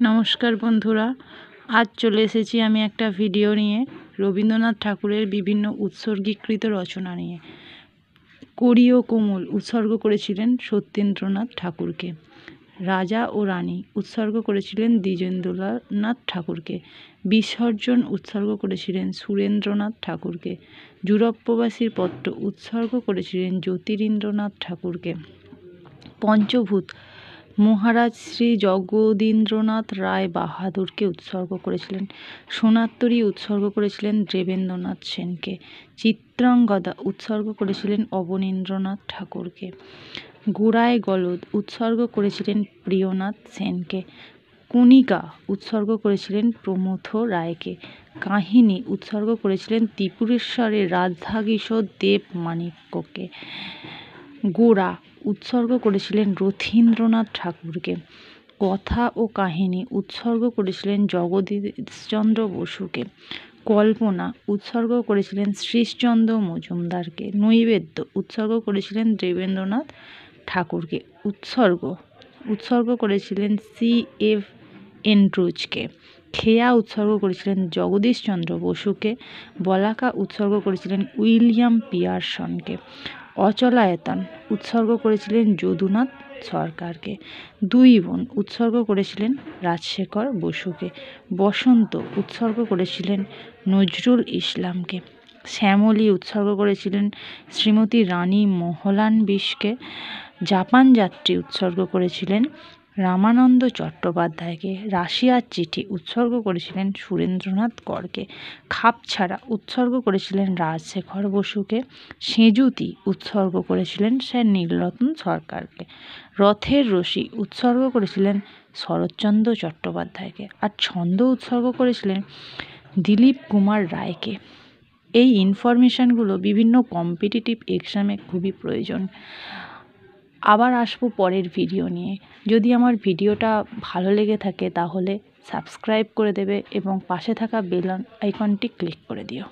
নমস্কার বন্ধুরা, আজ চলে এসেছি আমি একটা ভিডিও নিয়ে রবীন্দ্রনাথ ঠাকুরের বিভিন্ন উৎসর্গীকৃত রচনা নিয়ে। কড়ি ও কোমল উৎসর্গ করেছিলেন সত্যেন্দ্রনাথ ঠাকুরকে। রাজা ও রানী উৎসর্গ করেছিলেন দ্বিজেন্দ্রনাথ ঠাকুরকে। বিসর্জন উৎসর্গ করেছিলেন সুরেন্দ্রনাথ ঠাকুরকে। যুরপ্রবাসীর পত্র উৎসর্গ করেছিলেন জ্যোতিরিন্দ্রনাথ ঠাকুরকে। পঞ্চভূত মহারাজ শ্রী জগদীন্দ্রনাথ রায় বাহাদুরকে উৎসর্গ করেছিলেন। সোনারতরী উৎসর্গ করেছিলেন দেবেন্দ্রনাথ সেনকে। চিত্রাঙ্গদা উৎসর্গ করেছিলেন অবনীন্দ্রনাথ ঠাকুরকে। গোড়ায় গলদ উৎসর্গ করেছিলেন প্রিয়নাথ সেনকে। কণিকা উৎসর্গ করেছিলেন প্রমথ রায়কে। কাহিনী উৎসর্গ করেছিলেন ত্রিপুরেশ্বরের রাধাকিশোর দেব মাণিক্যকে। গোড়া উৎসর্গ করেছিলেন রথীন্দ্রনাথ ঠাকুরকে। কথা ও কাহিনী উৎসর্গ করেছিলেন জগদীশচন্দ্র বসুকে। কল্পনা উৎসর্গ করেছিলেন শ্রীশচন্দ্র মজুমদারকে। নৈবেদ্য উৎসর্গ করেছিলেন দেবেন্দ্রনাথ ঠাকুরকে। উৎসর্গ করেছিলেন C.F. এন্ড্রুজকে। খেয়া উৎসর্গ করেছিলেন জগদীশচন্দ্র বসুকে। বলাকা উৎসর্গ করেছিলেন উইলিয়াম পিয়ারসনকে। অচলায়তন উৎসর্গ করেছিলেন যদুনাথ সরকারকে। দুই বোন উৎসর্গ করেছিলেন রাজশেখর বসুকে। বসন্ত উৎসর্গ করেছিলেন নজরুল ইসলামকে। শ্যামলী উৎসর্গ করেছিলেন শ্রীমতী রানী মহলানবিশকে। জাপান যাত্রী উৎসর্গ করেছিলেন রামানন্দ চট্টোপাধ্যায়কে। রাশিয়ার চিঠি উৎসর্গ করেছিলেন সুরেন্দ্রনাথ করকে। খাপছাড়া উৎসর্গ করেছিলেন রাজশেখর বসুকে। সেঁজুতি উৎসর্গ করেছিলেন স্যার নীলরতন সরকারকে। রথের রশি উৎসর্গ করেছিলেন শরৎচন্দ্র চট্টোপাধ্যায়কে। আর ছন্দ উৎসর্গ করেছিলেন দিলীপ কুমার রায়কে। এই ইনফরমেশানগুলো বিভিন্ন কম্পিটিটিভ এক্সামে খুবই প্রয়োজন। আবার আসবো পরের ভিডিও নিয়ে। যদি আমার ভিডিওটা ভালো লেগে থাকে তাহলে সাবস্ক্রাইব করে দেবে এবং পাশে থাকা বেল আইকনটি ক্লিক করে দিও।